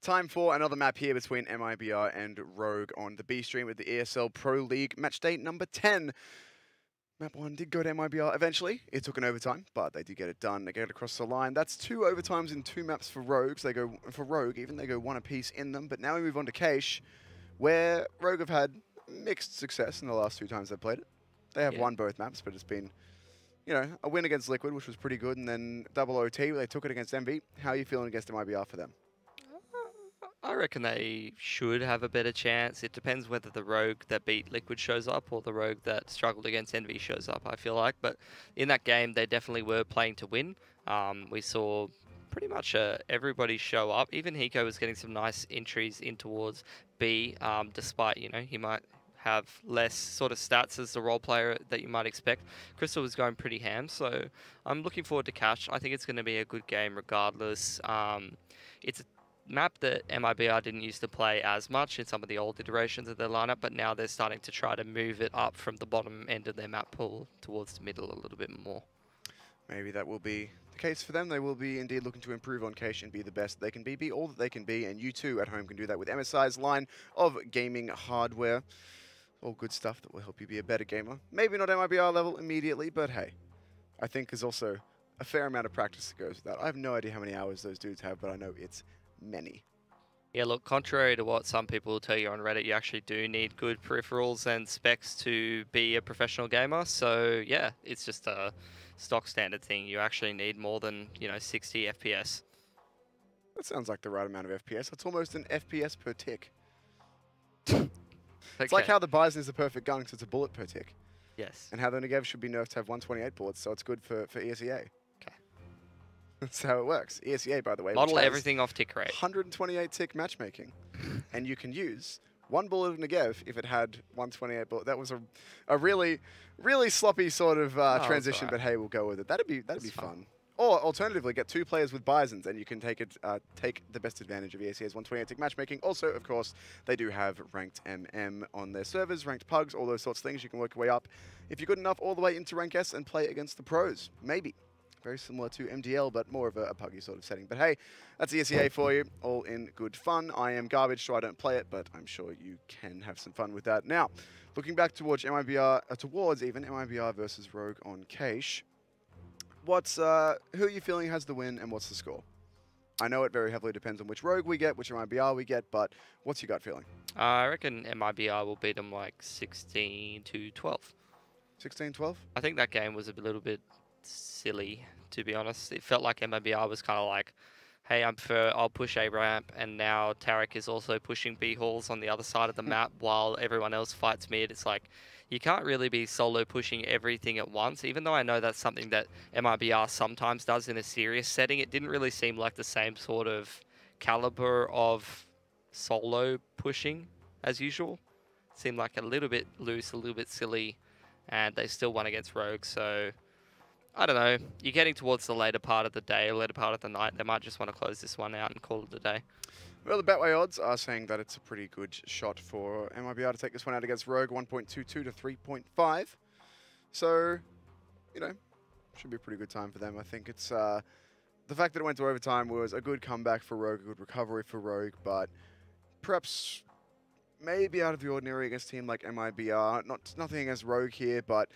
Time for another map here between Mibr and Rogue on the B stream with the ESL Pro League Matchday number 10. Map 1 did go to Mibr eventually. It took an overtime, but they did get it done. They get it across the line. That's 2 overtimes in 2 maps for Rogue. So they go for Rogue, even they go 1 apiece in them. But now we move on to Cache, where Rogue have had mixed success in the last 2 times they've played it. They have won both maps, but it's been, you know, a win against Liquid, which was pretty good, and then double OT, where they took it against MV. How are you feeling against Mibr for them? I reckon they should have a better chance. It depends whether the Rogue that beat Liquid shows up or the Rogue that struggled against Envy shows up, I feel like. But in that game, they definitely were playing to win. We saw pretty much everybody show up. Even Hiko was getting some nice entries in towards B, despite, you know, he might have less sort of stats as the role player that you might expect. Crystal was going pretty ham, so I'm looking forward to Cache. I think it's going to be a good game regardless. It's a map that Mibr didn't used to play as much in some of the old iterations of their lineup, but now they're starting to try to move it up from the bottom end of their map pool towards the middle a little bit more. Maybe that will be the case for them. They will be indeed looking to improve on Cache and be the best they can be all that they can be, and you too at home can do that with MSI's line of gaming hardware. All good stuff that will help you be a better gamer. Maybe not Mibr level immediately, but hey, I think there's also a fair amount of practice that goes with that. I have no idea how many hours those dudes have, but I know it's many. Yeah, look, contrary to what some people will tell you on Reddit, you actually do need good peripherals and specs to be a professional gamer. So yeah, it's just a stock standard thing. You actually need more than, you know, 60 FPS. That sounds like the right amount of FPS. That's almost an FPS per tick. It's like how the Bison is the perfect gun because it's a bullet per tick. Yes. And how the Negev should be nerfed to have 128 bullets, so it's good for ESEA. That's how it works. ESEA, by the way, model everything off tick rate. 128 tick matchmaking. And you can use 1 bullet of Negev if it had 128 bullet. That was a really, really sloppy sort of transition, but hey, we'll go with it. That'd be fun. Or alternatively, get 2 players with Bisons, and you can take the best advantage of ESEA's 128 tick matchmaking. Also, of course, they do have ranked MM on their servers, ranked pugs, all those sorts of things. You can work your way up if you're good enough all the way into rank S and play against the pros. Maybe. Very similar to MDL, but more of a puggy sort of setting. But hey, that's ESEA for you, all in good fun. I am garbage, so I don't play it, but I'm sure you can have some fun with that. Now, looking back towards Mibr versus Rogue on Cache, who are you feeling has the win, and what's the score? I know it very heavily depends on which Rogue we get, which Mibr we get, but what's your gut feeling? I reckon Mibr will beat them like 16-12. 16-12? I think that game was a little bit silly, to be honest. It felt like Mibr was kind of like, hey, I'll push A ramp, and now Tarek is also pushing B halls on the other side of the map while everyone else fights mid. It's like, you can't really be solo pushing everything at once, even though I know that's something that Mibr sometimes does in a serious setting. It didn't really seem like the same sort of caliber of solo pushing as usual. It seemed like a little bit loose, a little bit silly, and they still won against Rogue, so I don't know. You're getting towards the later part of the day, later part of the night. They might just want to close this one out and call it a day. Well, the Betway odds are saying that it's a pretty good shot for Mibr to take this one out against Rogue, 1.22 to 3.5. So, you know, should be a pretty good time for them. I think it's the fact that it went to overtime was a good comeback for Rogue, a good recovery for Rogue, but perhaps maybe out of the ordinary against a team like Mibr. Nothing against Rogue here, but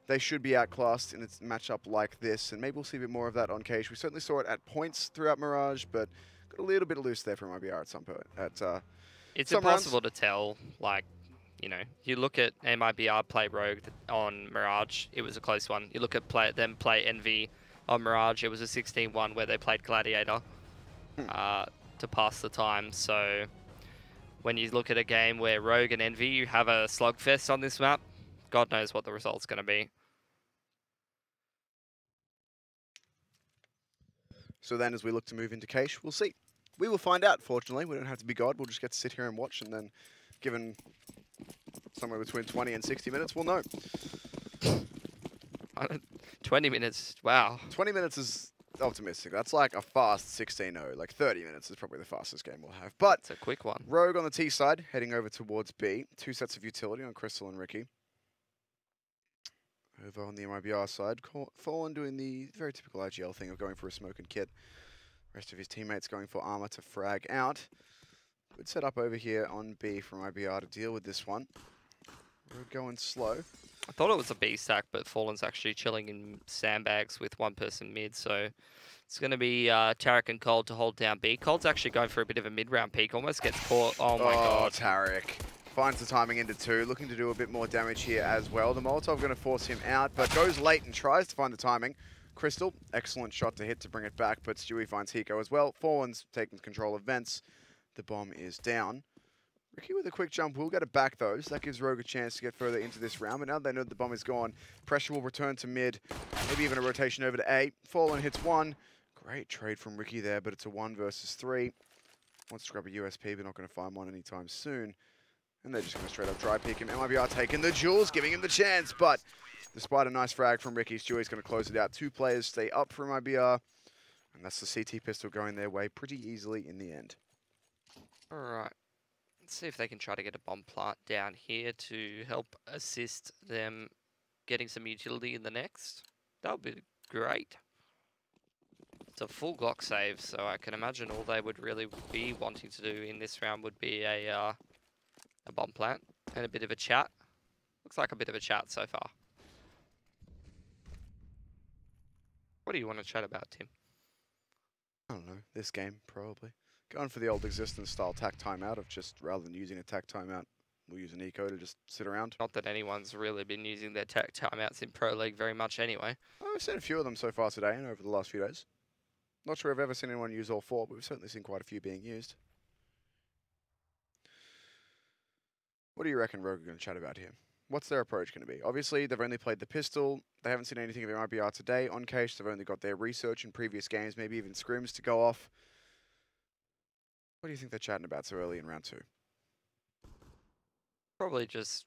they should be outclassed in a matchup like this, and maybe we'll see a bit more of that on Cache. We certainly saw it at points throughout Mirage, but got a little bit loose there from Mibr at some point. It's impossible to tell. Like, you know, you look at Mibr play Rogue on Mirage, it was a close one. You look at them play Envy on Mirage, it was a 16-1 where they played Gladiator to pass the time. So when you look at a game where Rogue and Envy, you have a slugfest on this map, God knows what the result's going to be. So then as we look to move into Cache, we'll see. We will find out, fortunately. We don't have to be God. We'll just get to sit here and watch, and then given somewhere between 20 and 60 minutes, we'll know. 20 minutes, wow. 20 minutes is optimistic. That's like a fast 16-0. Like 30 minutes is probably the fastest game we'll have. But it's a quick one. Rogue on the T side, heading over towards B. 2 sets of utility on Crystal and Ricky. Over on the Mibr side, Fallen doing the very typical IGL thing of going for a smoke and kit. Rest of his teammates going for armor to frag out. Good setup over here on B from IBR to deal with this one. We're going slow. I thought it was a B stack, but Fallen's actually chilling in sandbags with one person mid, so it's going to be Tarek and Cold to hold down B. Cold's actually going for a bit of a mid-round peak, almost gets caught. Oh my god. Tarek finds the timing into 2, looking to do a bit more damage here as well. The Molotov going to force him out, but goes late and tries to find the timing. Crystal, excellent shot to hit to bring it back, but Stewie finds Hiko as well. Fallen's taking control of vents. The bomb is down. Ricky with a quick jump will get it back though, so that gives Rogue a chance to get further into this round. But now they know the bomb is gone, pressure will return to mid, maybe even a rotation over to A. Fallen hits 1. Great trade from Ricky there, but it's a 1 versus 3. Wants to grab a USP, but not going to find one anytime soon. And they're just going to straight up dry pick him. MIBR taking the jewels, giving him the chance, but despite a nice frag from Ricky, Stewie's going to close it out. 2 players stay up from IBR, and that's the CT pistol going their way pretty easily in the end. Alright. Let's see if they can try to get a bomb plant down here to help assist them getting some utility in the next. That would be great. It's a full Glock save, so I can imagine all they would really be wanting to do in this round would be a bomb plant and a bit of a chat. Looks like a bit of a chat so far. What do you want to chat about, Tim? I don't know, this game, probably. Going for the old existence style tack timeout of just, rather than using a tack timeout, we'll use an eco to just sit around. Not that anyone's really been using their tack timeouts in Pro League very much anyway. I've seen a few of them so far today and over the last few days. Not sure I've ever seen anyone use all 4, but we've certainly seen quite a few being used. What do you reckon Rogue are going to chat about here? What's their approach going to be? Obviously, they've only played the pistol. They haven't seen anything of their IBR today. On case, they've only got their research in previous games, maybe even scrims to go off. What do you think they're chatting about so early in round 2? Probably just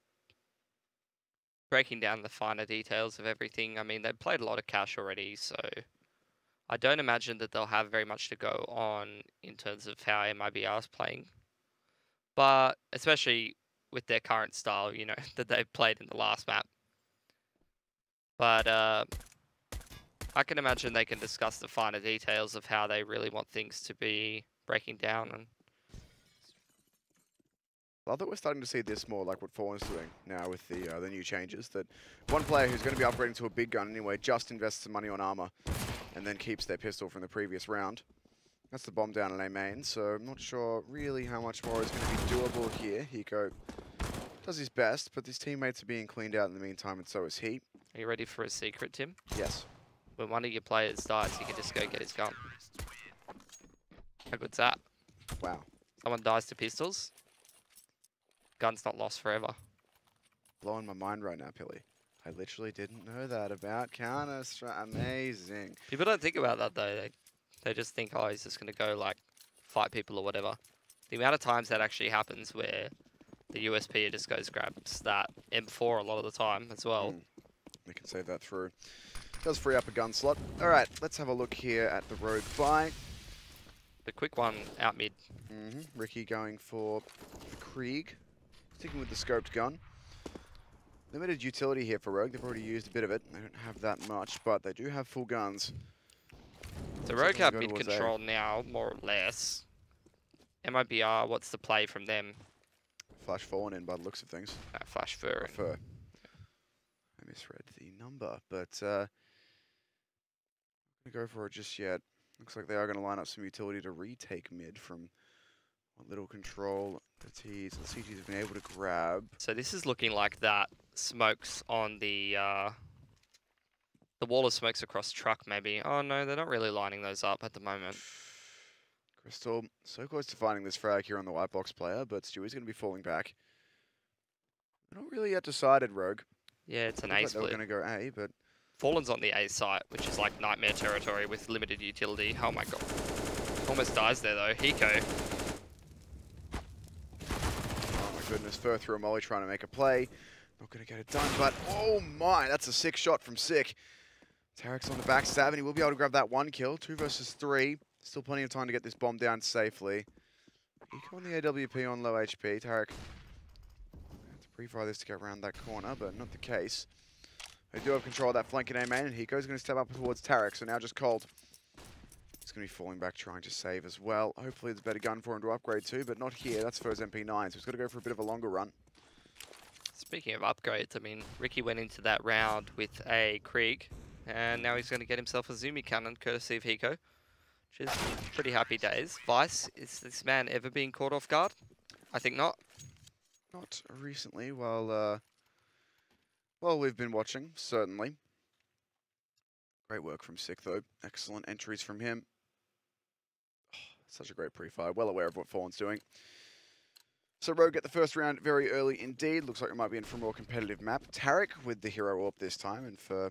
breaking down the finer details of everything. I mean, they've played a lot of cash already, so I don't imagine that they'll have very much to go on in terms of how MIBR is playing. But especially with their current style, you know, that they've played in the last map. But I can imagine they can discuss the finer details of how they really want things to be breaking down. And I love that we're starting to see this more like what Fallen's doing now with the new changes. That one player who's going to be upgrading to a big gun anyway just invests some money on armor and then keeps their pistol from the previous round. That's the bomb down in A main, so I'm not sure really how much more is going to be doable here. Hiko does his best, but his teammates are being cleaned out in the meantime, and so is he. Are you ready for a secret, Tim? Yes. When one of your players dies, you can just go get his gun. How good's that? Wow. Someone dies to pistols, gun's not lost forever. Blowing my mind right now, Pilly. I literally didn't know that about Counter-Strike. Amazing. People don't think about that though. They just think, oh, he's just going to go like fight people or whatever. The amount of times that actually happens where the USP just goes grabs that M4 a lot of the time as well. We can save that through. Does free up a gun slot. All right, let's have a look here at the road buy. The quick one out mid. Ricky going for the Krieg. Sticking with the scoped gun. Limited utility here for Rogue. They've already used a bit of it. They don't have that much, but they do have full guns. So Rogue have mid control now, more or less. MIBR, what's the play from them? Flash Fallen in by the looks of things. Flash Fur. I misread the number, but I'm going to go for it just yet. Looks like they are going to line up some utility to retake mid from what little control the Ts and CTs have been able to grab. So this is looking like that smokes on the wall of smokes across truck maybe. Oh no, they're not really lining those up at the moment. Crystal, so close to finding this frag here on the white box player, but Stewie's going to be falling back. They're not really yet decided, Rogue. Yeah, it's an A split. They're going to go A, but Fallen's on the A site, which is like nightmare territory with limited utility. Oh my god. Almost dies there though. Hiko. Oh my goodness, Fur through a molly trying to make a play. Not going to get it done, but oh my, that's a sick shot from Sick. Tarek's on the backstab, and he will be able to grab that 1 kill. 2 versus 3. Still plenty of time to get this bomb down safely. Eco on the AWP on low HP. Tarek have to pre-fire this to get around that corner, but not the case. They do have control of that flank in A main, and Hiko's going to step up towards Tarek, so now just Cold. He's going to be falling back, trying to save as well. Hopefully it's a better gun for him to upgrade to, but not here. That's for his MP9, so he's got to go for a bit of a longer run. Speaking of upgrades, I mean, Ricky went into that round with a Krieg, and now he's going to get himself a Zumi cannon, courtesy of Hiko, which is pretty happy days. Vice, is this man ever been caught off guard? I think not. Not recently, while we've been watching, certainly. Great work from Sick, though. Excellent entries from him. Oh, such a great pre-fire. Well aware of what Fallen's doing. So Rogue get the first round very early indeed. Looks like we might be in for a more competitive map. Tarek with the hero AWP this time, and for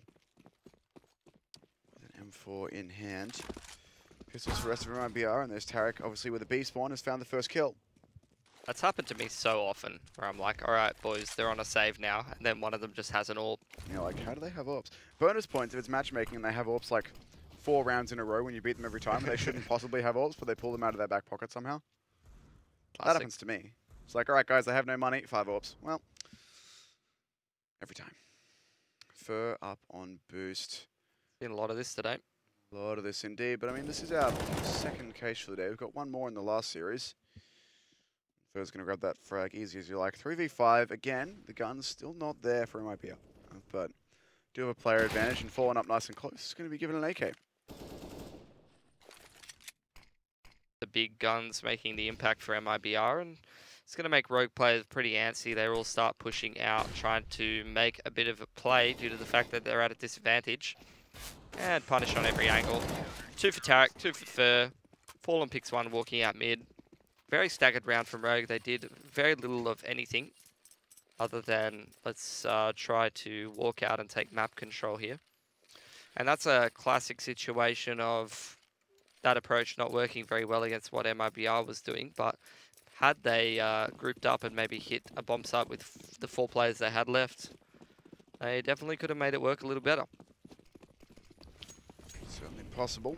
an M4 in hand. Pistols for the rest of MIBR, and there's Tarek, obviously with a B spawn, has found the first kill. That's happened to me so often, where I'm like, all right, boys, they're on a save now, and then one of them just has an AWP. You're like, how do they have AWPs? Bonus points if it's matchmaking and they have AWPs like 4 rounds in a row when you beat them every time, and they shouldn't possibly have AWPs, but they pull them out of their back pocket somehow. Classic. That happens to me. It's like, all right, guys, they have no money, 5 AWPs. Well, every time. Fur up on boost. Seen a lot of this today. A lot of this indeed, but I mean, this is our second case for the day. We've got one more in the last series. Fur's going to grab that frag easy as you like. 3v5, again, the gun's still not there for MIBR, but do have a player advantage, and Fallen up nice and close. It's going to be given an AK. The big guns making the impact for MIBR, and it's going to make Rogue players pretty antsy. They all start pushing out, trying to make a bit of a play due to the fact that they're at a disadvantage. And punish on every angle. 2 for Tarek, 2 for Fur. Fallen picks 1, walking out mid. Very staggered round from Rogue. They did very little of anything other than let's try to walk out and take map control here. And that's a classic situation of that approach not working very well against what MIBR was doing. But had they grouped up and maybe hit a bomb site with the 4 players they had left, they definitely could have made it work a little better. Certainly possible.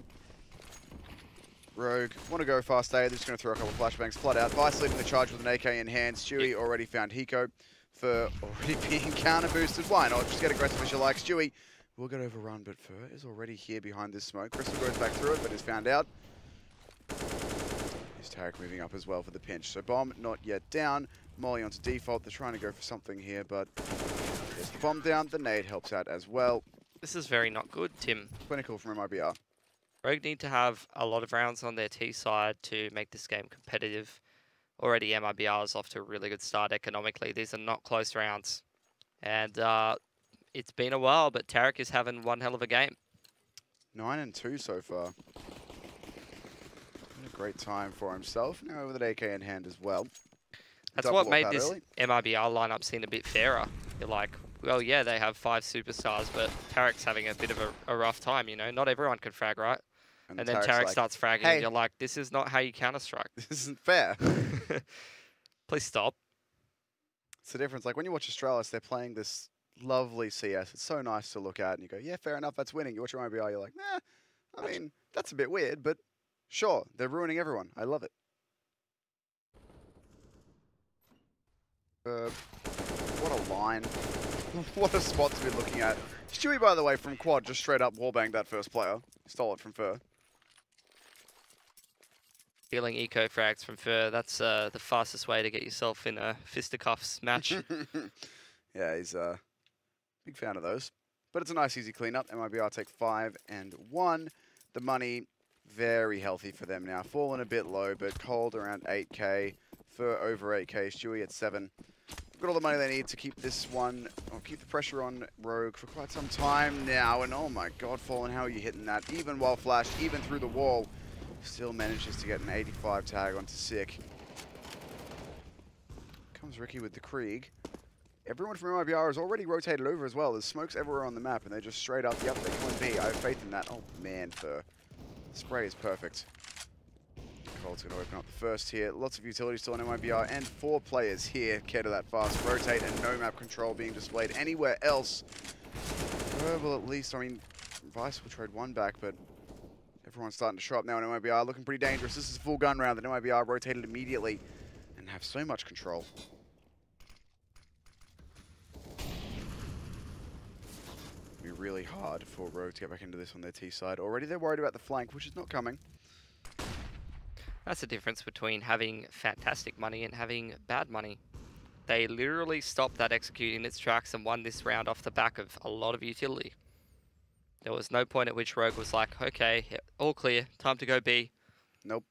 Rogue want to go fast A. They're just going to throw a couple of flashbangs, flood out. Vice leading the charge with an AK in hand. Stewie already found Hiko for already being counter boosted. Why not? Just get aggressive as you like. Stewie will get overrun, but Fur is already here behind this smoke. Crystal goes back through it, but is found out. Here's Tarek moving up as well for the pinch. So bomb not yet down. Molly onto default. They're trying to go for something here, but there's the bomb down. The nade helps out as well. This is very not good, Tim. Clinical from MIBR. Rogue need to have a lot of rounds on their T side to make this game competitive. Already MIBR is off to a really good start economically. These are not close rounds. And it's been a while, but Tarek is having one hell of a game. 9-2 so far. Had a great time for himself. Now with an AK in hand as well. That's what made this MIBR lineup seem a bit fairer. You're like, well, yeah, they have 5 superstars, but Tarek's having a bit of a rough time, you know. Not everyone can frag, right? And then Tarek like, starts fragging, hey, and you're like, this is not how you Counter-Strike. This isn't fair. Please stop. It's the difference. Like, when you watch Australis, they're playing this lovely CS. It's so nice to look at, and you go, yeah, fair enough, that's winning. You watch your MIBR, you're like, nah, I mean, that's a bit weird, but sure, they're ruining everyone. I love it. What a line. What a spot to be looking at. Stewie, by the way, from quad, just straight up wallbanged that first player. Stole it from Fur. Feeling eco frags from Fur, that's the fastest way to get yourself in a fisticuffs match. Yeah, he's a big fan of those. But it's a nice, easy cleanup. MIBR take 5 and 1. The money, very healthy for them now. Fallen a bit low, but Cold around 8k. Fur over 8k. Stewie at 7. Got all the money they need to keep this one, or keep the pressure on Rogue for quite some time now. And oh my god, Fallen, how are you hitting that? Even while flashed, even through the wall, still manages to get an 85 tag onto Sick. Comes Ricky with the Krieg. Everyone from MIBR is already rotated over as well. There's smokes everywhere on the map, and they just straight up, yep, they go in B. I have faith in that. Oh man, the spray is perfect. Colt's going to open up the first here. Lots of utility still on MIBR, and 4 players here care to that fast rotate, and no map control being displayed anywhere else. Well, at least, I mean, Vice will trade 1 back, but everyone's starting to show up now in MIBR, looking pretty dangerous. This is a full gun round, and MIBR rotated immediately and have so much control. It'll be really hard for Rogue to get back into this on their T side. Already they're worried about the flank, which is not coming. That's the difference between having fantastic money and having bad money. They literally stopped that executing its tracks and won this round off the back of a lot of utility. There was no point at which Rogue was like, okay, all clear, time to go B. Nope.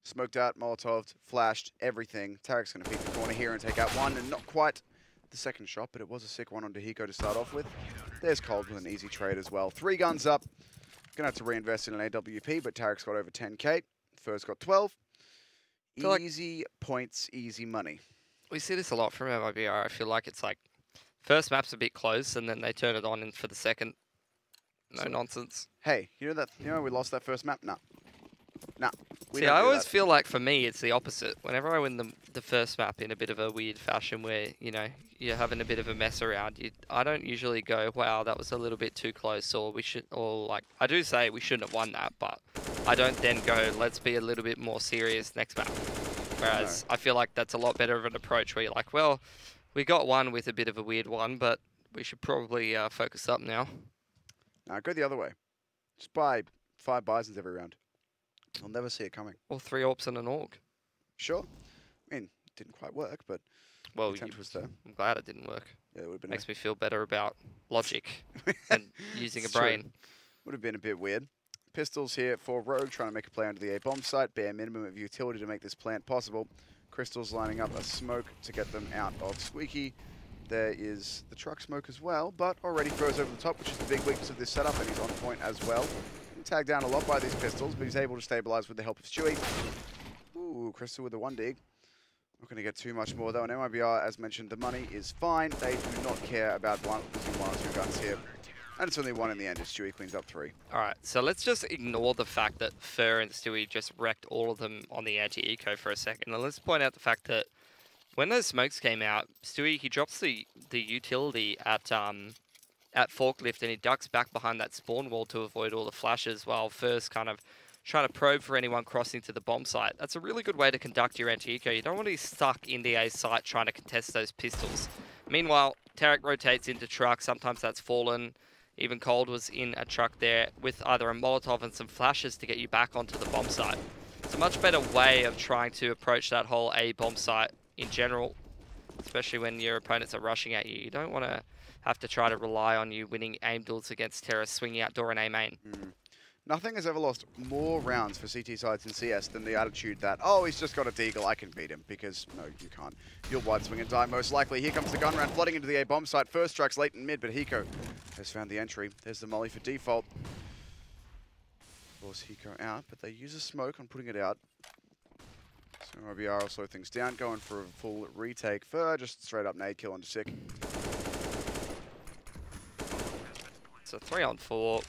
Smoked out, Molotov, flashed, everything. Tarek's going to peek the corner here and take out one, and not quite the second shot, but it was a sick one onto Hiko to start off with. There's Cold with an easy trade as well. 3 guns up. Going to have to reinvest in an AWP, but Tarek's got over 10k. Fur's got 12. Easy points, easy money. We see this a lot from Mibr. I feel like it's like, first map's a bit close, and then they turn it on in for the second. No nonsense. Hey, you know we lost that first map? Nah. Nah. See, I always feel like for me it's the opposite. Whenever I win the first map in a bit of a weird fashion where, you know, you're having a bit of a mess around, I don't usually go, wow, that was a little bit too close, or we should, or like, I do say we shouldn't have won that, but I don't then go, let's be a little bit more serious next map. Whereas I feel like that's a lot better of an approach where you're like, well, we got one with a bit of a weird one, but we should probably focus up now. Nah, go the other way. Just buy 5 Bisons every round. I'll never see it coming. Or 3 AWPs and an AUG. Sure. I mean, it didn't quite work, but well, the attempt was there. I'm glad it didn't work. Yeah, it would have been. Makes me feel better about logic and using a brain. Would have been a bit weird. Pistols here for Rogue, trying to make a play under the A bomb site. Bare minimum of utility to make this plant possible. Crystal's lining up a smoke to get them out of Squeaky. There is the truck smoke as well, but already throws over the top, which is the big weakness of this setup, and he's on point as well. Tagged down a lot by these pistols, but he's able to stabilize with the help of Stewie. Ooh, Crystal with the 1 dig. Not going to get too much more though. And Mibr, as mentioned, the money is fine. They do not care about losing 1 or 2 guns here. And it's only 1 in the end as Stewie cleans up 3. Alright, so let's just ignore the fact that Fur and Stewie just wrecked all of them on the anti-eco for a second. And let's point out the fact that when those smokes came out, Stewie, he drops the utility at forklift and he ducks back behind that spawn wall to avoid all the flashes while Fur's kind of trying to probe for anyone crossing to the bomb site. That's a really good way to conduct your anti-eco. You don't want to be stuck in the A site trying to contest those pistols. Meanwhile, Tarek rotates into truck. Sometimes that's Fallen. Even Cold was in a truck there with either a Molotov and some flashes to get you back onto the bomb site. It's a much better way of trying to approach that whole A bomb site in general, especially when your opponents are rushing at you. You don't want to have to try to rely on you winning aim duels against terrorists swinging out door and A main. Nothing has ever lost more rounds for CT sides in CS than the attitude that, oh, he's just got a deagle, I can beat him. Because, no, you can't. You'll wide swing and die most likely. Here comes the gun round flooding into the A bomb site. First strikes late in mid, but Hiko has found the entry. There's the molly for default. Force Hiko out, but they use a smoke on putting it out. So Mibr will slow things down, going for a full retake. Fur just straight up nade kill onto Sick. So 3-on-4,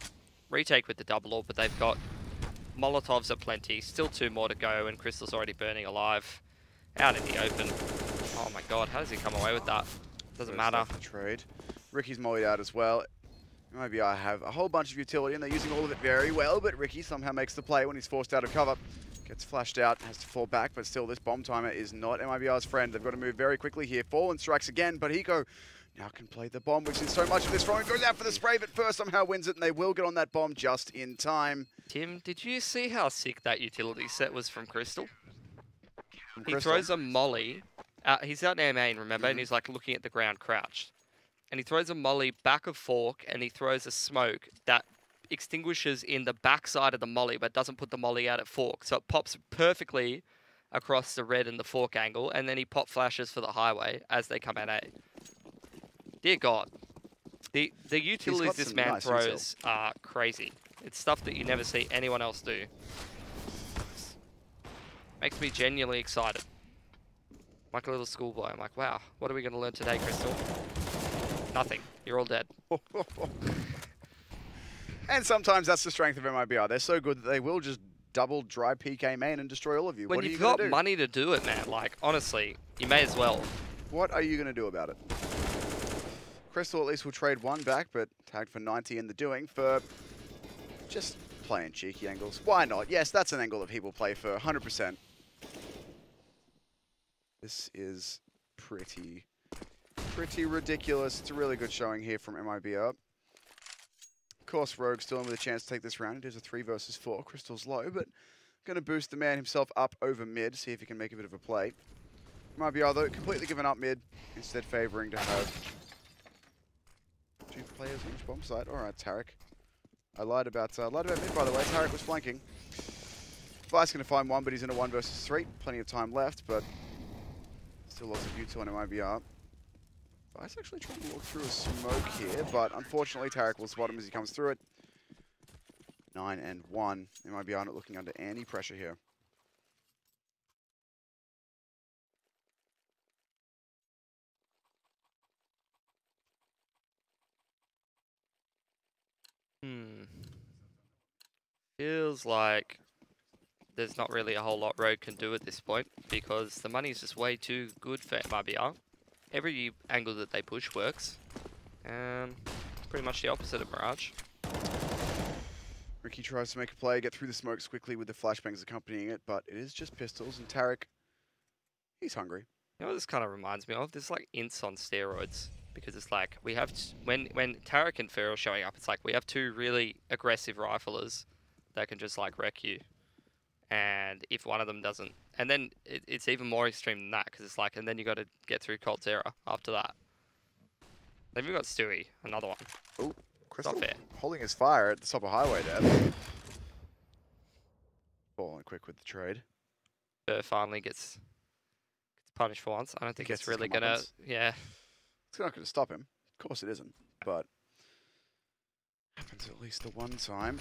retake with the double AWP, but they've got Molotovs at plenty, still 2 more to go, and Crystal's already burning alive. Out in the open. Oh my god, how does he come away with that? Doesn't matter. The trade. Ricky's mollied out as well. Mibr have a whole bunch of utility, and they're using all of it very well, but Ricky somehow makes the play when he's forced out of cover. Gets flashed out, has to fall back, but still this bomb timer is not Mibr's friend. They've got to move very quickly here. Fallen strikes again, but Hiko now can play the bomb, which is so much of this throwing. Goes out for the spray, but first somehow wins it, and they will get on that bomb just in time. Tim, did you see how sick that utility set was from Crystal? From He Crystal. throws a molly. He's out in main, remember? And he's like looking at the ground crouched. And he throws a molly back of fork, and he throws a smoke that extinguishes in the backside of the molly, but doesn't put the molly out at fork. So it pops perfectly across the red and the fork angle, and then he pop flashes for the highway as they come at A. Dear God. The utilities this man throws are crazy. It's stuff that you never see anyone else do. Makes me genuinely excited. Like a little schoolboy. I'm like, wow, what are we going to learn today, Crystal? Nothing. You're all dead. And sometimes that's the strength of Mibr. They're so good that they will just double dry PK main and destroy all of you. When what you've are you got money to do it, man, like, honestly, you may as well. What are you going to do about it? Crystal at least will trade 1 back, but tagged for 90 in the doing for just playing cheeky angles. Why not? Yes, that's an angle that people play for 100%. This is pretty ridiculous. It's a really good showing here from Mibr. Of course, Rogue still in with a chance to take this round. It is a 3 versus 4. Crystal's low, but Going to boost the man himself up over mid, see if he can make a bit of a play. Mibr, though, completely given up mid, instead favouring to have 2 players on each bomb site. All right, Tarek. I lied about mid, by the way. Tarek was flanking. Vice going to find one, but he's in a 1 versus 3. Plenty of time left, but still lots of util on Mibr. Vice actually trying to walk through a smoke here, but unfortunately Tarek will spot him as he comes through it. 9 and 1. Mibr not looking under any pressure here. Feels like there's not really a whole lot Rogue can do at this point because the money is just way too good for Mibr. Every angle that they push works. Pretty much the opposite of Mirage. Ricky tries to make a play, get through the smokes quickly with the flashbangs accompanying it, but it is just pistols, and Tarek, he's hungry. You know what this kind of reminds me of? This is like Ints on steroids. Because it's like, we have, when Tarek and Fer are showing up, it's like we have 2 really aggressive riflers that can just like wreck you. And if one of them doesn't, and then it's even more extreme than that, because it's like, and then you got to get through Colt's era after that. Then we've got Stewie, another one. Oh, Crystal not fair. Holding his fire at the top of highway there. Falling quick with the trade. Fer finally gets punished for once. I don't think it's really gonna, yeah. It's not going to stop him. Of course it isn't, but happens at least the one time.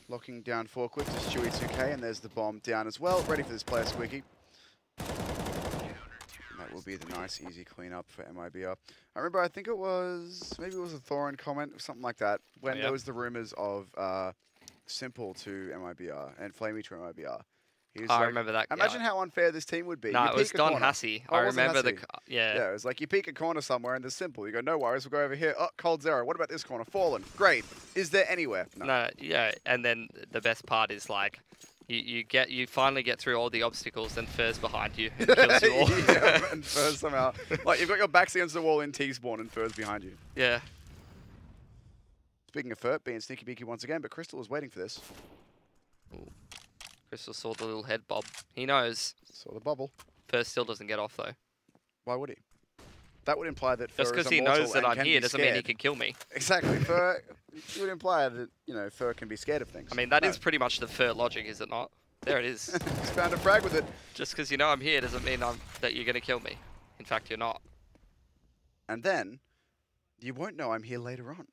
Locking down 4 quick to Stewie 2K, and there's the bomb down as well. Ready for this player, Squeaky. And that will be the nice, easy cleanup for Mibr. I remember, I think it was, maybe it was a Thorin comment or something like that, when there was the rumors of Simple to Mibr and Flamey to Mibr. I like, remember that. Imagine how unfair this team would be. No, it was Don Hassey. I remember the... Yeah, it was like you peek a corner somewhere and there's Simple. You go, no worries, we'll go over here. Oh, Cold Zero. What about this corner? Fallen. Great. Is there anywhere? No, yeah. And then the best part is like, you finally get through all the obstacles and Fer's behind you and kills you all. Yeah, and Fer's somehow... Like, you've got your backs against the wall in T-spawn and Fer's behind you. Yeah. Speaking of Fer, being sneaky beaky once again, but Crystal is waiting for this. Ooh. Crystal saw the little head bob. He knows. Saw the bubble. Fer still doesn't get off though. Why would he? That would imply that just because he knows that I'm here doesn't mean he can kill me. Exactly. Fer would imply that, you know, Fer can be scared of things. I mean, that is pretty much the Fer logic, is it not? There it is. He's found a frag with it. Just because you know I'm here doesn't mean that you're going to kill me. In fact, you're not. And then you won't know I'm here later on.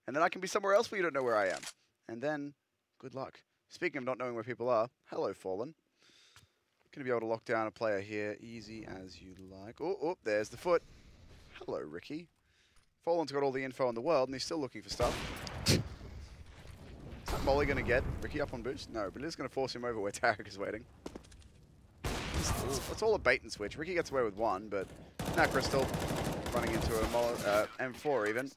And then I can be somewhere else where you don't know where I am. And then good luck. Speaking of not knowing where people are, hello, Fallen. Going to be able to lock down a player here, easy as you like. Oh, there's the foot. Hello, Ricky. Fallen's got all the info in the world, and he's still looking for stuff. Is that Molly going to get Ricky up on boost? No, but it is going to force him over where Tarek is waiting. It's all a bait and switch. Ricky gets away with 1, but now Crystal running into a M4 even.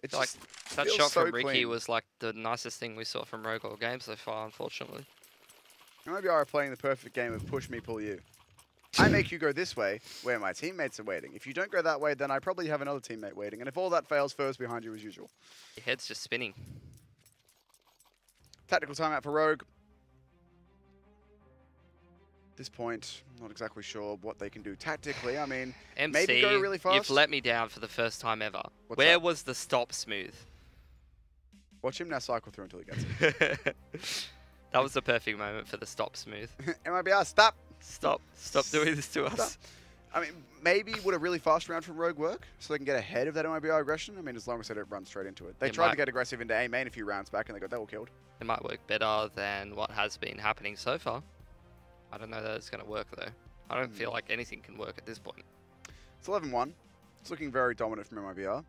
It's like that shot from Ricky was like the nicest thing we saw from Rogue all game so far, unfortunately. Maybe are playing the perfect game of push me, pull you. I make you go this way, where my teammates are waiting. If you don't go that way, then I probably have another teammate waiting. And if all that fails, Fer's behind you as usual. Your head's just spinning. Tactical timeout for Rogue. At this point, not exactly sure what they can do tactically. I mean, MC, maybe go really fast. You've let me down for the first time ever. Where was the stop smooth? Watch him now cycle through until he gets it. That was the perfect moment for the stop smooth. Mibr, stop! Stop doing this to us. I mean, maybe would a really fast round from Rogue work so they can get ahead of that Mibr aggression? I mean, as long as they don't run straight into it. They tried to get aggressive into A main a few rounds back and they got double killed. It might work better than what has been happening so far. I don't know that it's going to work though. I don't feel like anything can work at this point. It's 11-1. It's looking very dominant from Mibr.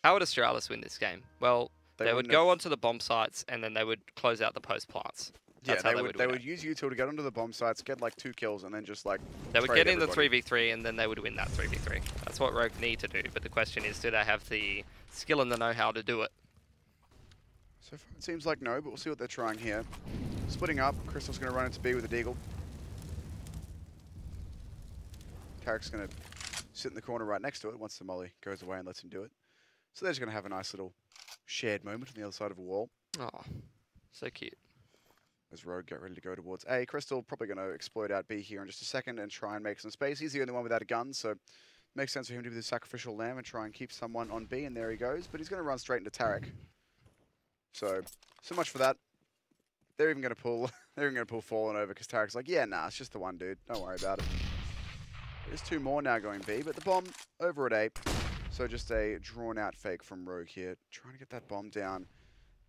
How would Astralis win this game? Well, they would go onto the bomb sites and then they would close out the post plants. That's how they would use util to get onto the bomb sites, get like 2 kills, and then just like they would get in the 3v3 and then they would win that 3v3. That's what Rogue need to do. But the question is, do they have the skill and the know-how to do it? So far it seems like no, but we'll see what they're trying here. Splitting up, Crystal's going to run into B with a deagle. Tarek's going to sit in the corner right next to it once the molly goes away and lets him do it. So they're just going to have a nice little shared moment on the other side of a wall. Oh, so cute. as Rogue get ready to go towards A. Crystal probably going to exploit out B here in just a second and try and make some space. He's the only one without a gun, so makes sense for him to be the sacrificial lamb and try and keep someone on B, and there he goes. But he's going to run straight into Tarek. So much for that. They're even going to pull. They're even going to pull Fallen over because Tarek's like, yeah, nah, it's just the one dude. Don't worry about it. There's 2 more now going B, but the bomb over at A. So just a drawn-out fake from Rogue here, trying to get that bomb down.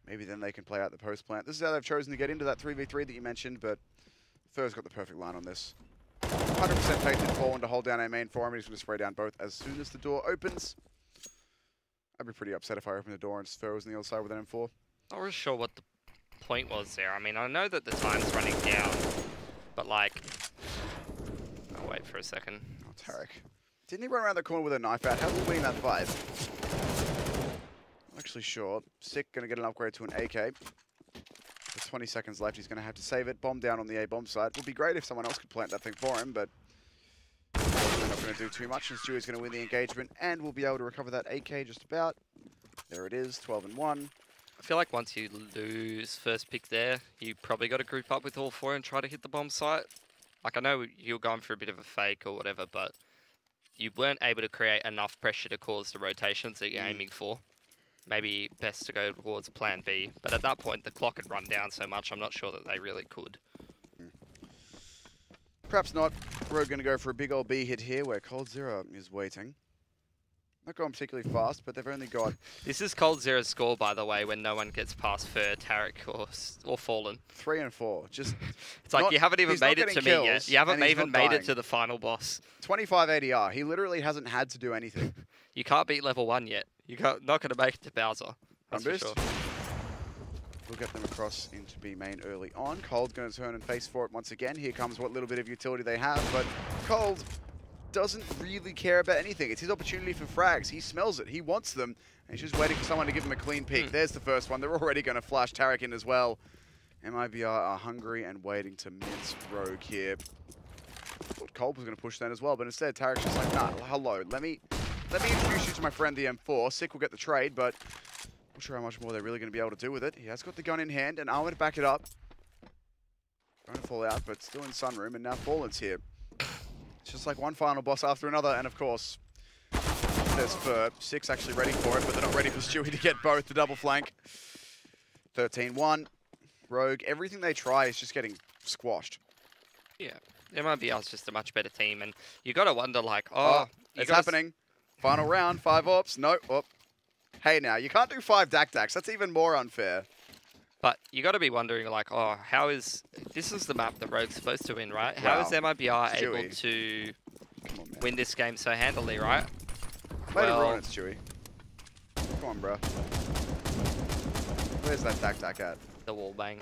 Maybe then they can play out the post plant. This is how they've chosen to get into that 3v3 that you mentioned, but Fur's got the perfect line on this. 100% painted Fallen to hold down A main for him. He's going to spray down both as soon as the door opens. I'd be pretty upset if I opened the door and Fur was on the other side with an M4. Not really sure what the point was there. I mean, I know that the time's running down, but like... I'll wait for a second. Oh, Tarek. Didn't he run around the corner with a knife out? How's he winning that fight? Not actually sure. Sick going to get an upgrade to an AK. With 20 seconds left, he's going to have to save it. Bomb down on the A bomb site. Would be great if someone else could plant that thing for him, but they're not going to do too much, and Stewie's going to win the engagement, and we'll be able to recover that AK just about. There it is, 12-1. I feel like once you lose first pick there, you probably got to group up with all 4 and try to hit the bomb site. Like, I know you're going for a bit of a fake or whatever, but you weren't able to create enough pressure to cause the rotations that you're aiming for. Maybe best to go towards plan B. But at that point, the clock had run down so much, I'm not sure that they really could. Perhaps not. We're going to go for a big old B hit here where Cold Zero is waiting. Not going particularly fast, but they've only got... This is Cold Zero's score, by the way, when no one gets past Fur, Tarek, or Fallen. 3 and 4. Just it's like you haven't even made it to me yet. You haven't even made it to the final boss. 25 ADR. He literally hasn't had to do anything. You can't beat level 1 yet. You're not going to make it to Bowser. That's for sure. We'll get them across into B main early on. Cold's going to turn and face for it once again. Here comes what little bit of utility they have, but Cold doesn't really care about anything. It's his opportunity for frags. He smells it. He wants them. And he's just waiting for someone to give him a clean peek. There's the first one. They're already going to flash Tarek in as well. Mibr are hungry and waiting to mince Rogue here. I thought Cold was going to push then as well, but instead Tarek's just like, nah, hello. Let me introduce you to my friend the M4. Sick will get the trade, but not sure how much more they're really going to be able to do with it. He has got the gun in hand and armor to back it up. Going to fall out, but still in Sunroom, and now Fallen's here. It's just like one final boss after another, and of course, there's Fur. Sick's actually ready for it, but they're not ready for Stewie to get both, the double flank. 13-1. Rogue, everything they try is just getting squashed. Yeah, MIBR's just a much better team, and you got to wonder, like, oh it's happening. Final round, 5 ops. No, oh. Hey now, you can't do 5 Dak-Daks. That's even more unfair. But you got to be wondering, like, oh, how is... This is the map that Rogue's supposed to win, right? How is MIBR able to win this game so handily, right? Way to ruin it, Stewie. Come on, bro. Where's that Dak-Dak at? The wall bang.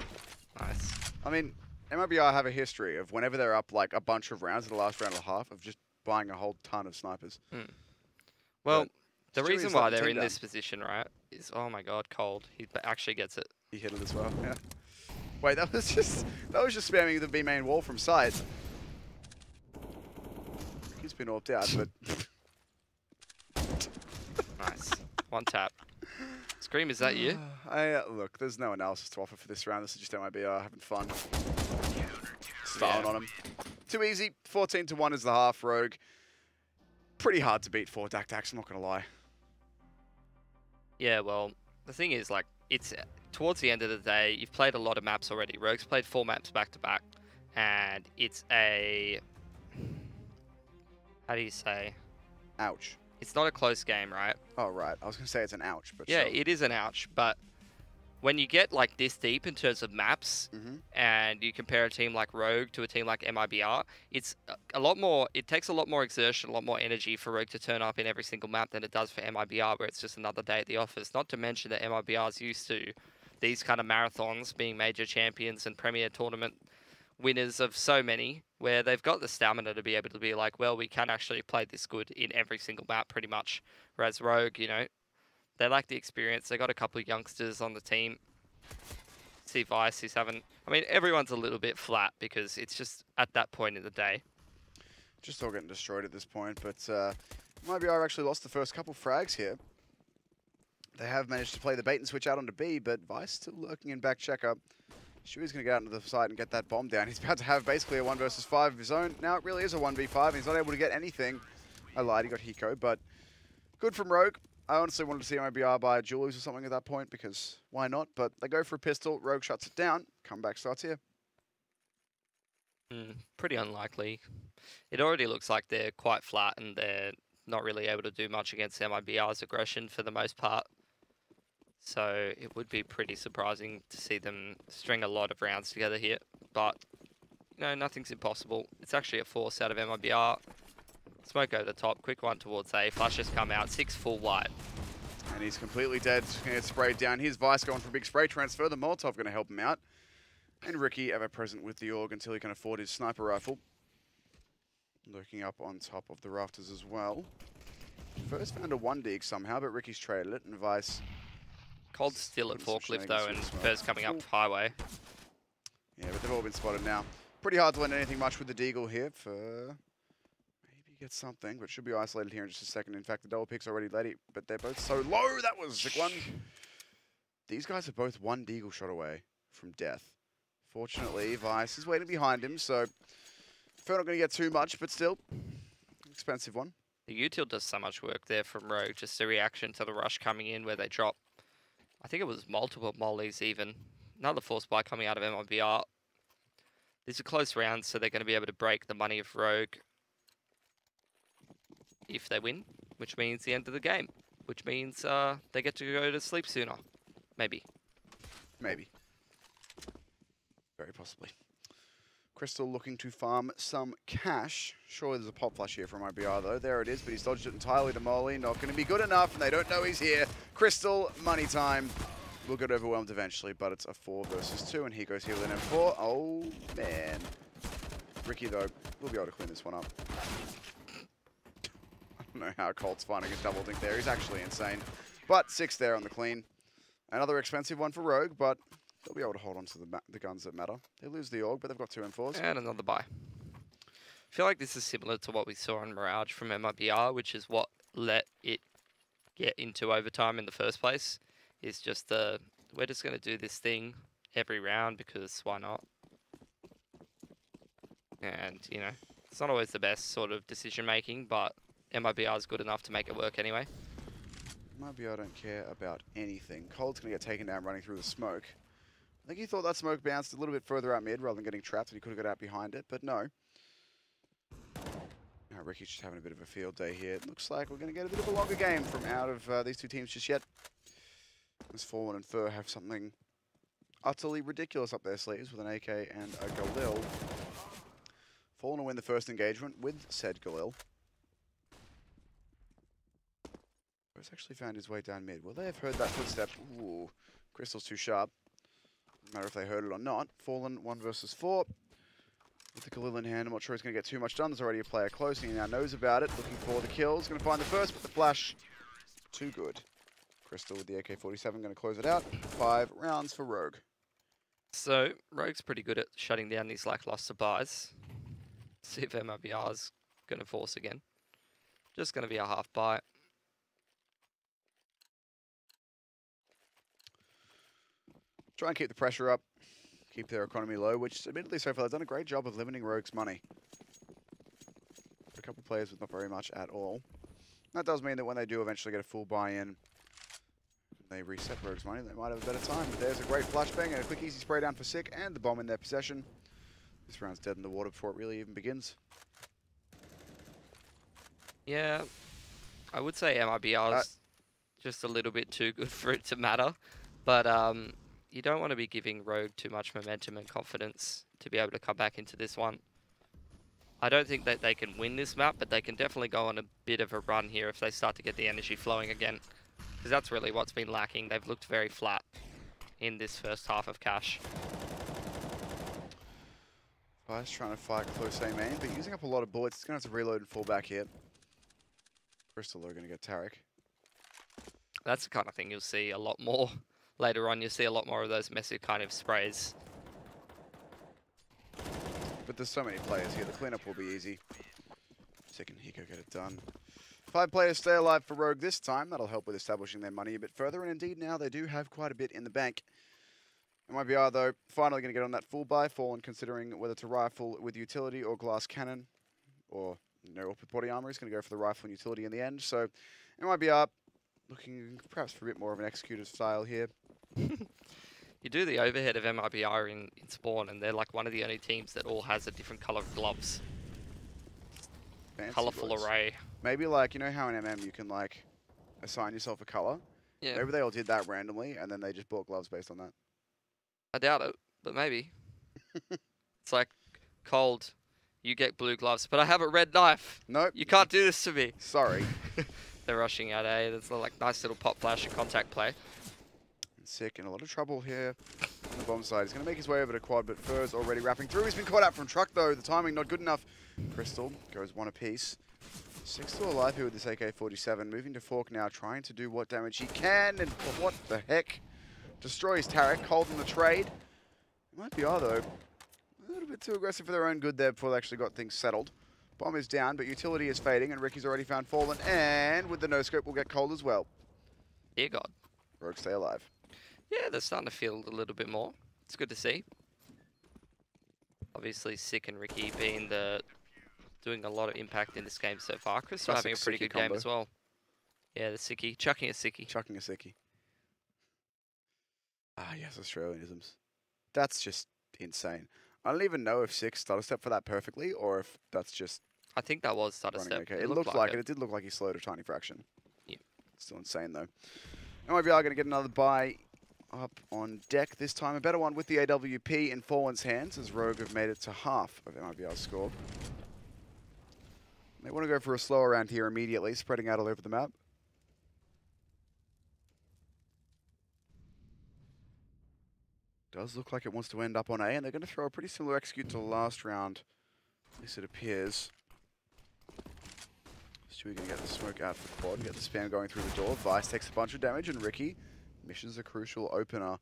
Nice. I mean, MIBR have a history of whenever they're up, like, a bunch of rounds in the last round and a half, of just buying a whole ton of snipers. Well, the reason why they're in this position, right, is, oh my god, Cold. He actually gets it. He hit it as well, yeah. Wait, that was just spamming the B main wall from side. He's been orped out, but... Nice. One tap. Scream, is that you? Look, there's no analysis to offer for this round. This is just MIBR having fun. Styling on him. Too easy. 14-1 is the half, Rogue. Pretty hard to beat 4 Dak-Daks, I'm not going to lie. Yeah, well, the thing is, like, it's towards the end of the day, you've played a lot of maps already. Rogue's played 4 maps back-to-back, and it's a... How do you say? Ouch. It's not a close game, right? Oh, right. I was going to say it's an ouch, but yeah, sure. It is an ouch, but when you get, like, this deep in terms of maps, and you compare a team like Rogue to a team like MIBR, it's a lot more... It takes a lot more exertion, a lot more energy for Rogue to turn up in every single map than it does for MIBR, where it's just another day at the office. Not to mention that MIBR is used to these kind of marathons, being major champions and premier tournament winners of so many, where they've got the stamina to be able to be like, well, we can actually play this good in every single map, pretty much. Whereas Rogue, you know, they like the experience. They got a couple of youngsters on the team. See Vice, he's having... I mean, everyone's a little bit flat because it's just at that point in the day. Just all getting destroyed at this point, but MIBR actually lost the first couple frags here. They have managed to play the bait and switch out onto B, but Vice still lurking in back checker. Shui's going to get out into the side and get that bomb down. He's about to have basically a 1 versus 5 of his own. Now it really is a 1v5, and he's not able to get anything. I lied, he got Hiko, but good from Rogue. I honestly wanted to see Mibr buy a Julius or something at that point, because why not? But they go for a pistol, Rogue shuts it down, comeback starts here. Pretty unlikely. It already looks like they're quite flat, and they're not really able to do much against Mibr's aggression for the most part. So it would be pretty surprising to see them string a lot of rounds together here. But, you know, nothing's impossible. It's actually a force out of Mibr. Smoke over the top, quick one towards A. Flash has come out, 6 full white. And he's completely dead, going to get sprayed down. Here's Vice going for a big spray transfer. The Molotov going to help him out. And Ricky ever present with the AUG until he can afford his sniper rifle. Lurking up on top of the rafters as well. First found a 1 dig somehow, but Ricky's traded it, and Vice... Cold's still at forklift though, and first coming up highway. Yeah, but they've all been spotted now. Pretty hard to land anything much with the Deagle here for... Maybe get something, but should be isolated here in just a second. In fact, the double pick's already ready, but they're both so low. That was a sick one. These guys are both 1 Deagle shot away from death. Fortunately, Vice is waiting behind him, so... We're not going to get too much, but still, expensive one. The util does so much work there from Rogue, just a reaction to the rush coming in where they drop. I think it was multiple mollies even. Another force buy coming out of Mibr. These are close rounds, so they're going to be able to break the money of Rogue if they win, which means the end of the game, which means they get to go to sleep sooner. Maybe. Maybe. Very possibly. Crystal looking to farm some cash. Surely there's a pop flash here from Mibr though. There it is, but he's dodged it entirely to Molly. Not going to be good enough, and they don't know he's here. Crystal, money time. Will get overwhelmed eventually, but it's a 4 versus 2, and he goes here with an M4. Oh, man. Ricky, though, will be able to clean this one up. I don't know how Colt's finding a double dink there. He's actually insane. But 6 there on the clean. Another expensive one for Rogue, but... they'll be able to hold on to the guns that matter. They lose the AUG, but they've got 2 M4s. And another buy. I feel like this is similar to what we saw on Mirage from Mibr, which is what let it get into overtime in the first place. Is just we're just going to do this thing every round because why not? And, you know, it's not always the best sort of decision making, but Mibr is good enough to make it work anyway. Mibr don't care about anything. Cold's going to get taken down running through the smoke. I think he thought that smoke bounced a little bit further out mid rather than getting trapped, and he could have got out behind it, but no. Now Ricky's just having a bit of a field day here. It looks like we're going to get a bit of a longer game from out of these two teams just yet. As Fallen and Fur have something utterly ridiculous up their sleeves with an AK and a Galil. Fallen will win the first engagement with said Galil. He's actually found his way down mid. Will they have heard that footstep? Ooh, Crystal's too sharp. No matter if they heard it or not. Fallen 1 versus 4. With the Galil in hand, I'm not sure he's going to get too much done. There's already a player close, and he now knows about it. Looking for the kills. Going to find the first, but the flash, too good. Crystal with the AK-47 going to close it out. 5 rounds for Rogue. So, Rogue's pretty good at shutting down these lackluster buys. See if Mibr's going to force again. Just going to be a half buy. Try and keep the pressure up, keep their economy low, which admittedly so far they've done a great job of limiting Rogue's money. A couple of players with not very much at all. That does mean that when they do eventually get a full buy-in, they reset Rogue's money, they might have a better time. But there's a great flashbang and a quick easy spray down for Sick, and the bomb in their possession. This round's dead in the water before it really even begins. Yeah, I would say Mibr's just a little bit too good for it to matter. But you don't want to be giving Rogue too much momentum and confidence to be able to come back into this one. I don't think that they can win this map, but they can definitely go on a bit of a run here if they start to get the energy flowing again. Because that's really what's been lacking. They've looked very flat in this first half of Cash. Vice trying to fight close aim, but using up a lot of bullets. He's going to have to reload and fall back here. Crystal are going to get Tarek. That's the kind of thing you'll see a lot more later on. You'll see a lot more of those massive kind of sprays. But there's so many players here. The cleanup will be easy. Second Hiko get it done. 5 players stay alive for Rogue this time. That'll help with establishing their money a bit further. And indeed now they do have quite a bit in the bank. MIBR, though, finally going to get on that full buy. Fallen considering whether to rifle with utility or glass cannon, or with body armor. He's going to go for the rifle and utility in the end. So MIBR looking perhaps for a bit more of an executive style here. You do the overhead of MIBR in Spawn, and they're like one of the only teams that all has a different color of gloves. Fancy Colourful boys. array. Maybe like, you know how in MM you can like assign yourself a color? Yeah. Maybe they all did that randomly and then they just bought gloves based on that. I doubt it, but maybe. It's like, cold, you get blue gloves, but I have a red knife. Nope. You can't do this to me. Sorry. They're rushing out A. There's like nice little pop flash and contact play. Sick, in a lot of trouble here on the bomb side. He's going to make his way over to quad, but Fur's already wrapping through. He's been caught out from truck, though. The timing not good enough. Crystal goes one apiece. 6 still alive here with this AK-47. Moving to Fork now, trying to do what damage he can. And what the heck? Destroy his Tarek. Cold in the trade. It might be R, though. A little bit too aggressive for their own good there before they actually got things settled. Bomb is down, but utility is fading, and Ricky's already found Fallen. And with the no-scope, we'll get Cold as well. Dear God. Rogue stay alive. Yeah, they're starting to feel a little bit more. It's good to see. Obviously, Sick and Ricky being doing a lot of impact in this game so far. Crystal having a pretty good game as well. Yeah, the Sicky. Chucking a Sicky. Chucking a Sicky. Ah, yes, Australianisms. That's just insane. I don't even know if Sick stutter step for that perfectly, or if that's just I think that was stutter step. okay. It looked like it. It did look like he slowed a tiny fraction. Yeah. Still insane, though. MIBR going to get another buy up on deck this time. A better one with the AWP in Fallen's hands, as Rogue have made it to half of MIBR's score. They want to go for a slower round here immediately, spreading out all over the map. Does look like it wants to end up on A, and they're going to throw a pretty similar execute to the last round, at least it appears. Stewie going to get the smoke out for quad, get the spam going through the door. Vice takes a bunch of damage, and Ricky missions a crucial opener.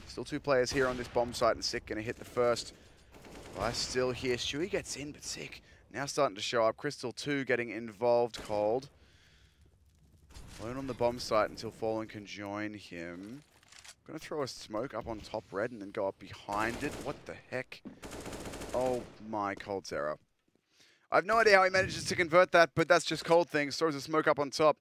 Still 2 players here on this bomb site, and Sick going to hit the first. Vice still here. Stewie gets in, but Sick now starting to show up. Crystal 2 getting involved. Cold. Alone on the bomb site until Fallen can join him. Going to throw a smoke up on top red and then go up behind it. What the heck? Oh my, Cold Zera. I have no idea how he manages to convert that, but that's just Cold things. Throws a smoke up on top.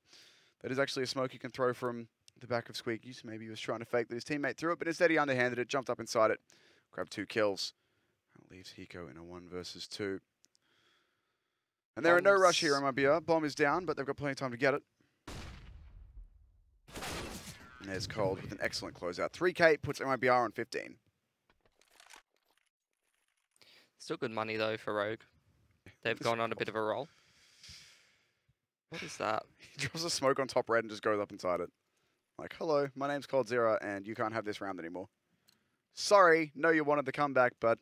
That is actually a smoke he can throw from the back of Squeaky's. Maybe he was trying to fake that his teammate threw it, but instead he underhanded it, jumped up inside it, grabbed 2 kills. That leaves Hiko in a 1 versus 2. And there are no rush here, MIBR. Bomb is down, but they've got plenty of time to get it. And there's Cold with an excellent closeout. 3K puts MIBR on 15. Still good money, though, for Rogue. They've gone on a bit of a roll. What is that? He drops a smoke on top red and just goes up inside it. Like, hello, my name's Cold Zera, and you can't have this round anymore. Sorry, know you wanted the comeback, but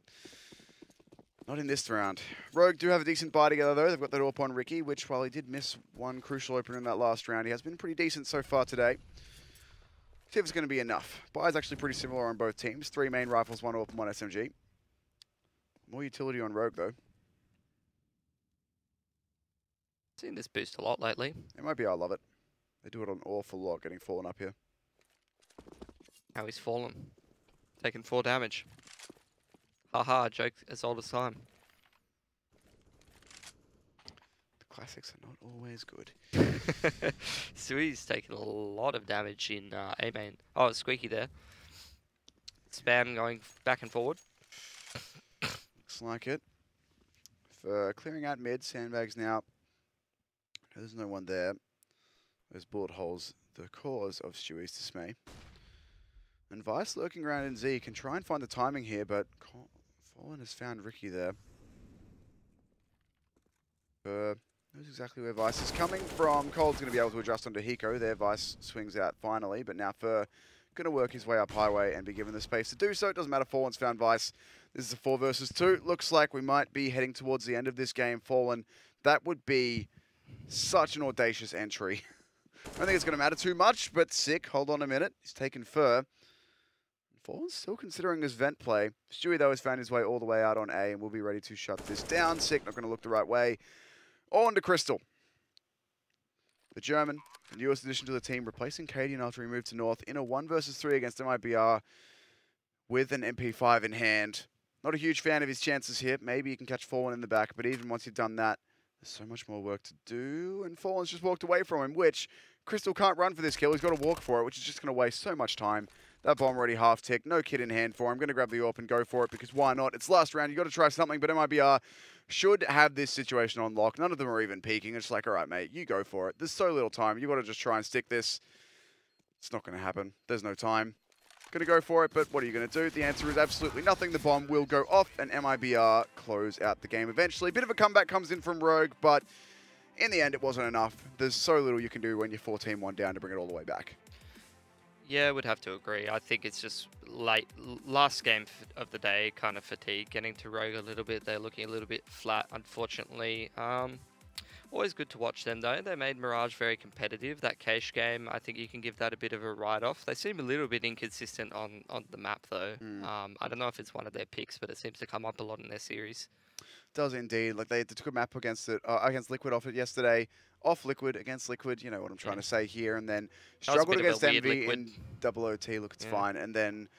not in this round. Rogue do have a decent buy together, though. They've got that AWP on Ricky, which, while he did miss one crucial opener in that last round, he has been pretty decent so far today. See if it's going to be enough. Buy is actually pretty similar on both teams. 3 main rifles, 1 AWP, 1 SMG. More utility on Rogue, though. Seen this boost a lot lately. MIBR, I love it. They do it an awful lot, getting Fallen up here. How he's fallen. Taking 4 damage. Haha, joke as old as time. The classics are not always good. Sui's taking a lot of damage in A main. Oh, it's Squeaky there. Spam going back and forward. Looks like it. For clearing out mid, sandbags now. There's no one there. Those bullet holes, the cause of Stewie's dismay. And Vice lurking around in Z can try and find the timing here, but Fallen has found Ricky there. Knows exactly where Vice is coming from. Cold's going to be able to adjust onto Hiko. There, Vice swings out finally, but now Fur going to work his way up highway and be given the space to do so. It doesn't matter, Fallen's found Vice. This is a 4 versus 2. Looks like we might be heading towards the end of this game. Fallen, that would be such an audacious entry. I don't think it's going to matter too much, but Sick, hold on a minute. He's taken Fur. Fallen's still considering his vent play. Stewie, though, has found his way all the way out on A and will be ready to shut this down. Sick, not going to look the right way. On to Crystal. The German, the newest addition to the team, replacing Cadian after he moved to North in a 1 versus 3 against MIBR. with an MP5 in hand. Not a huge fan of his chances here. Maybe he can catch Fallen in the back, but even once you've done that, there's so much more work to do, and Fallen's just walked away from him, which Crystal can't run for this kill. He's got to walk for it, which is just going to waste so much time. That bomb already half-ticked. No kit in hand for him. Going to grab the AWP and go for it, because why not? It's last round. You've got to try something, but MIBR should have this situation on lock. None of them are even peeking. It's like, all right, mate, you go for it. There's so little time. You've got to just try and stick this. It's not going to happen. There's no time. Going to go for it, but what are you going to do? The answer is absolutely nothing. The bomb will go off, and MIBR close out the game eventually. Bit of a comeback comes in from Rogue, but in the end, it wasn't enough. There's so little you can do when you're 14-1 down to bring it all the way back. Yeah, I would have to agree. I think it's just last game of the day, kind of fatigue. Getting to Rogue a little bit. They're looking a little bit flat, unfortunately. Always good to watch them, though. They made Mirage very competitive. That Cache game, I think you can give that a bit of a write-off. They seem a little bit inconsistent on the map, though. I don't know if it's one of their picks, but it seems to come up a lot in their series. Does indeed. Like they took a map against it, against Liquid off it yesterday. Off Liquid against Liquid, you know what I'm trying to say here, and then struggled against Envy in double OT. Look, it's fine, and then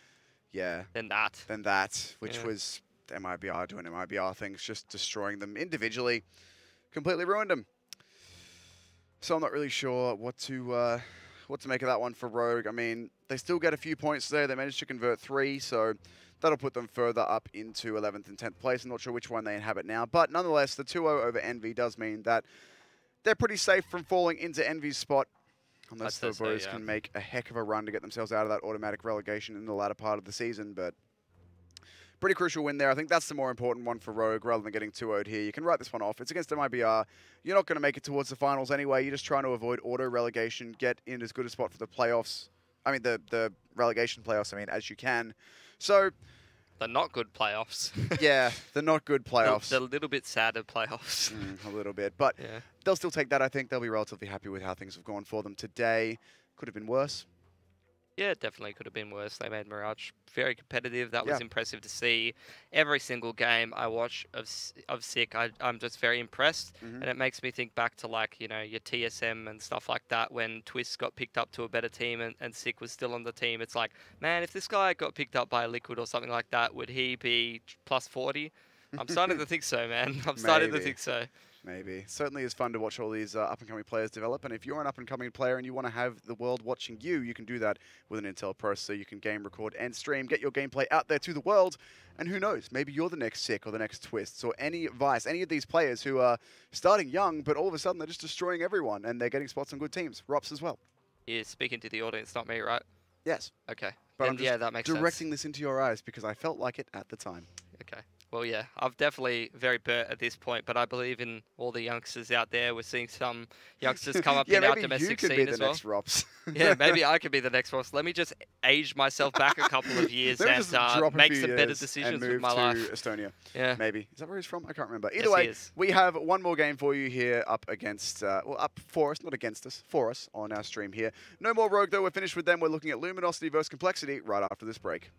then that, which was MIBR doing MIBR things, just destroying them individually, completely ruined them. So I'm not really sure what to make of that one for Rogue. I mean, they still get a few points there. They managed to convert 3, so that'll put them further up into 11th and 10th place. I'm not sure which one they inhabit now, but nonetheless, the 2-0 over Envy does mean that they're pretty safe from falling into Envy's spot, unless the boys can make a heck of a run to get themselves out of that automatic relegation in the latter part of the season. But pretty crucial win there. I think that's the more important one for Rogue, rather than getting 2-0'd here. You can write this one off. It's against MIBR. You're not going to make it towards the finals anyway. You're just trying to avoid auto-relegation, get in as good a spot for the playoffs. I mean, the relegation playoffs, as you can. So the not good playoffs. Yeah, the not good playoffs. The little bit sadder playoffs. A little bit. But they'll still take that, I think. They'll be relatively happy with how things have gone for them today. Could have been worse. Yeah, it definitely could have been worse. They made Mirage very competitive. That was impressive to see. Every single game I watch of SICK, I'm just very impressed. And it makes me think back to, like, you know, your TSM and stuff like that when Twist got picked up to a better team and SICK was still on the team. It's like, man, if this guy got picked up by a Liquid or something like that, would he be plus 40? I'm starting to think so, man. I'm starting to think so. Maybe. Certainly is fun to watch all these up-and-coming players develop, and if you're an up-and-coming player and you want to have the world watching you, you can do that with an Intel processor. You can game, record, and stream, get your gameplay out there to the world, and who knows, maybe you're the next SICK or the next Twists or any Vice, any of these players who are starting young, but all of a sudden they're just destroying everyone, and they're getting spots on good teams. Rops as well. Yeah, speaking to the audience, not me, right? Yes. Okay. But I'm just that makes directing this into your eyes because I felt like it at the time. Okay. Well, yeah, I've definitely very burnt at this point, but I believe in all the youngsters out there. We're seeing some youngsters come up in our domestic scene as well. Next Rops. Yeah, maybe I could be the next Rops. Let me just age myself back a couple of years and make some better decisions with my life. Estonia. Yeah. Maybe. Is that where he's from? I can't remember. Either way, we have one more game for you here up against, well, up for us, not against us, for us on our stream here. No more Rogue, though. We're finished with them. We're looking at Luminosity versus Complexity right after this break.